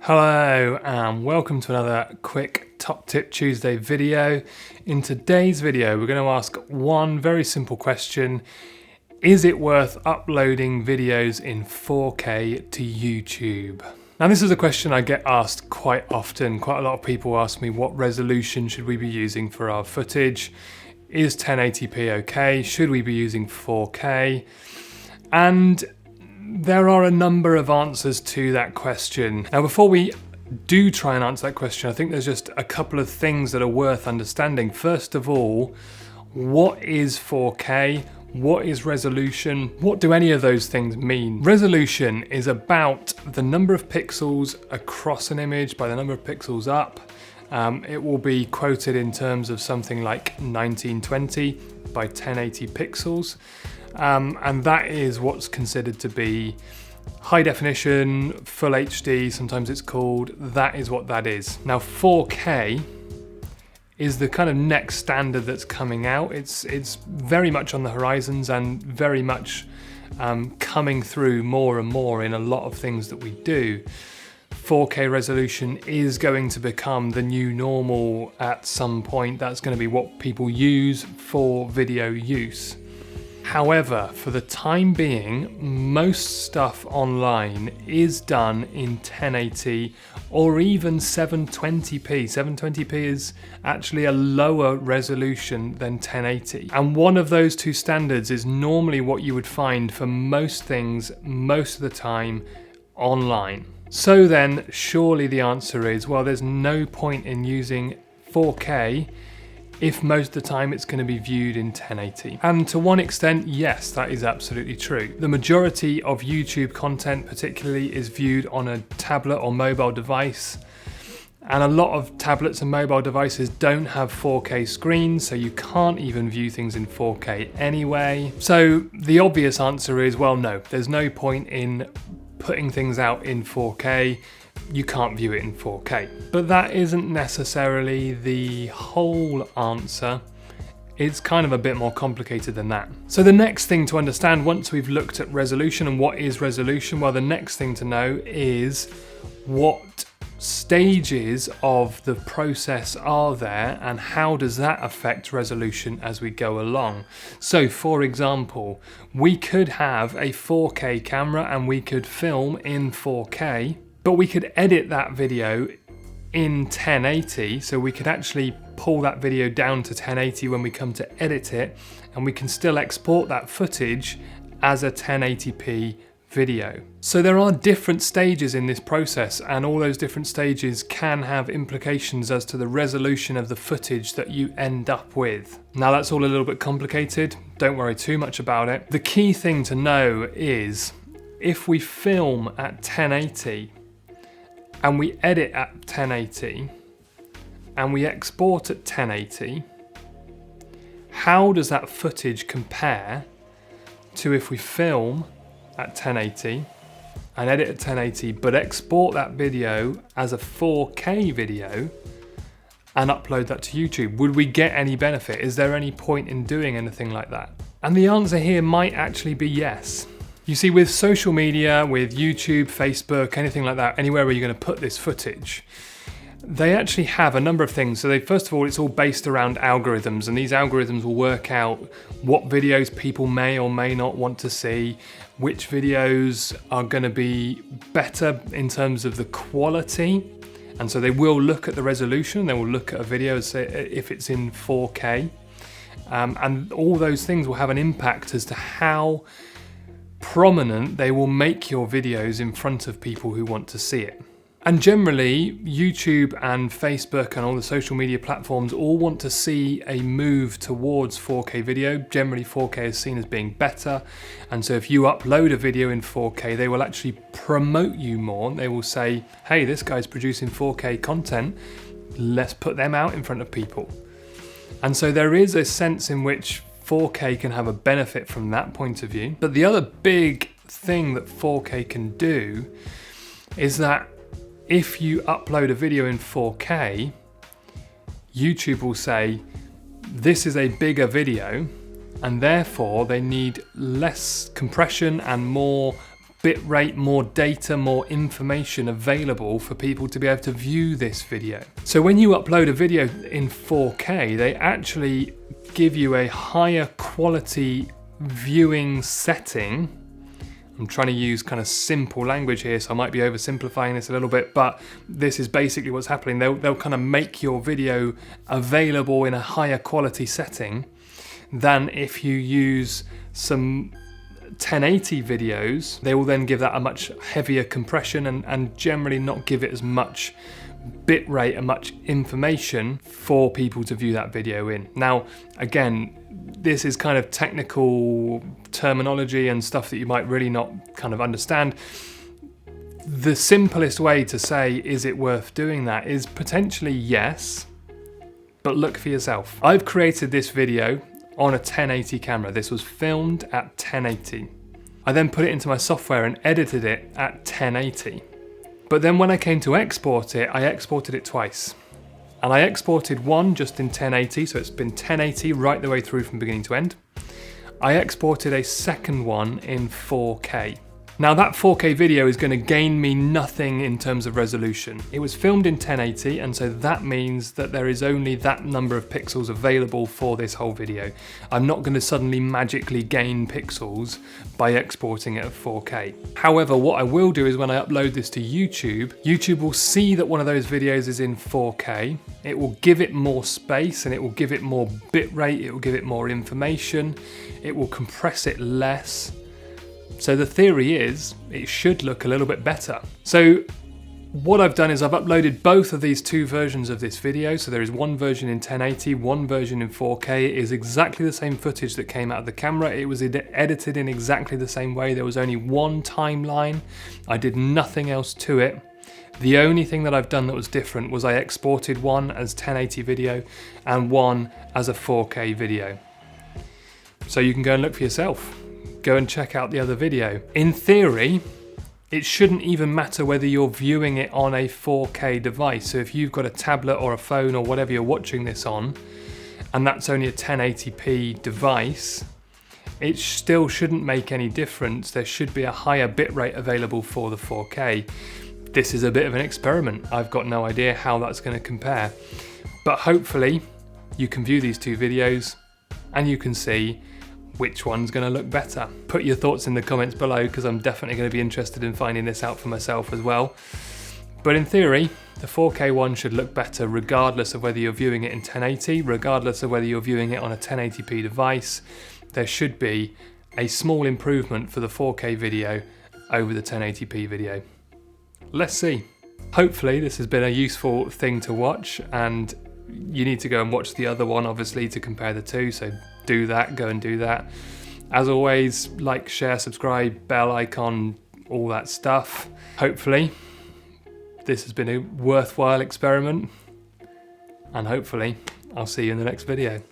Hello and welcome to another quick Top Tip Tuesday video. In today's video we're going to ask one very simple question. Is it worth uploading videos in 4K to YouTube? Now this is a question I get asked quite often. Quite a lot of people ask me what resolution should we be using for our footage? Is 1080p okay? Should we be using 4K? And there are a number of answers to that question. Now, before we do try and answer that question, I think there's just a couple of things that are worth understanding. First of all, what is 4K? What is resolution? What do any of those things mean? Resolution is about the number of pixels across an image by the number of pixels up. It will be quoted in terms of something like 1920 by 1080 pixels. And that is what's considered to be high definition, full HD, sometimes it's called. That is what that is. Now 4K is the kind of next standard that's coming out. It's very much on the horizons and very much coming through more and more in a lot of things that we do. 4K resolution is going to become the new normal at some point. That's going to be what people use for video use. However, for the time being, most stuff online is done in 1080 or even 720p. 720p is actually a lower resolution than 1080. And one of those two standards is normally what you would find for most things, most of the time, online. So then, surely the answer is, well, there's no point in using 4K if most of the time it's going to be viewed in 1080. And to one extent, yes, that is absolutely true. The majority of YouTube content particularly is viewed on a tablet or mobile device. And a lot of tablets and mobile devices don't have 4K screens, so you can't even view things in 4K anyway. So the obvious answer is, well, no, there's no point in putting things out in 4K. You can't view it in 4K. But that isn't necessarily the whole answer. It's kind of a bit more complicated than that. So the next thing to understand once we've looked at resolution and what is resolution, well, the next thing to know is what stages of the process are there and how does that affect resolution as we go along. So for example, we could have a 4K camera and we could film in 4K, but we could edit that video in 1080, so we could actually pull that video down to 1080 when we come to edit it, and we can still export that footage as a 1080p video. So there are different stages in this process, and all those different stages can have implications as to the resolution of the footage that you end up with. Now that's all a little bit complicated, don't worry too much about it. The key thing to know is if we film at 1080 and we edit at 1080 and we export at 1080, how does that footage compare to if we film at 1080 and edit at 1080 but export that video as a 4K video and upload that to YouTube? Would we get any benefit? Is there any point in doing anything like that? And the answer here might actually be yes. You see, with social media, with YouTube, Facebook, anything like that, anywhere where you're going to put this footage, they actually have a number of things. So first of all, it's all based around algorithms, and these algorithms will work out what videos people may or may not want to see, which videos are going to be better in terms of the quality. And so they will look at the resolution, they will look at a video say if it's in 4K, and all those things will have an impact as to how prominent they will make your videos in front of people who want to see it. And generally, YouTube and Facebook and all the social media platforms all want to see a move towards 4K video. Generally, 4K is seen as being better. And so if you upload a video in 4K, they will actually promote you more. They will say, hey, this guy's producing 4K content. Let's put them out in front of people. And so there is a sense in which 4K can have a benefit from that point of view. But the other big thing that 4K can do is that if you upload a video in 4K, YouTube will say, this is a bigger video, and therefore they need less compression and more bit rate, more data, more information available for people to be able to view this video. So when you upload a video in 4K, they actually give you a higher quality viewing setting. I'm trying to use kind of simple language here, so I might be oversimplifying this a little bit, but this is basically what's happening. They'll kind of make your video available in a higher quality setting than if you use some 1080 videos. They will then give that a much heavier compression and generally not give it as much bit rate and much information for people to view that video in. Now, again, this is kind of technical terminology and stuff that you might really not kind of understand. The simplest way to say, is it worth doing that, is potentially yes, but look for yourself. I've created this video on a 1080 camera. This was filmed at 1080. I then put it into my software and edited it at 1080. But then when I came to export it, I exported it twice. And I exported one just in 1080, so it's been 1080 right the way through from beginning to end. I exported a second one in 4K. Now that 4K video is going to gain me nothing in terms of resolution. It was filmed in 1080, and so that means that there is only that number of pixels available for this whole video. I'm not going to suddenly magically gain pixels by exporting it at 4K. However, what I will do is when I upload this to YouTube, YouTube will see that one of those videos is in 4K. It will give it more space and it will give it more bit rate, it will give it more information, it will compress it less. So the theory is it should look a little bit better. So what I've done is I've uploaded both of these two versions of this video. So there is one version in 1080, one version in 4K. It is exactly the same footage that came out of the camera. It was edited in exactly the same way. There was only one timeline. I did nothing else to it. The only thing that I've done that was different was I exported one as 1080 video and one as a 4K video. So you can go and look for yourself. Go and check out the other video. In theory, it shouldn't even matter whether you're viewing it on a 4K device. So if you've got a tablet or a phone or whatever you're watching this on, and that's only a 1080p device, it still shouldn't make any difference. There should be a higher bitrate available for the 4K. This is a bit of an experiment. I've got no idea how that's going to compare. But hopefully you can view these two videos and you can see which one's going to look better. Put your thoughts in the comments below because I'm definitely going to be interested in finding this out for myself as well. But in theory, the 4K one should look better regardless of whether you're viewing it in 1080, regardless of whether you're viewing it on a 1080p device. There should be a small improvement for the 4K video over the 1080p video. Let's see. Hopefully this has been a useful thing to watch, and you need to go and watch the other one obviously to compare the two, so do that, go and do that. As always, like, share, subscribe, bell icon, all that stuff. Hopefully this has been a worthwhile experiment, and hopefully I'll see you in the next video.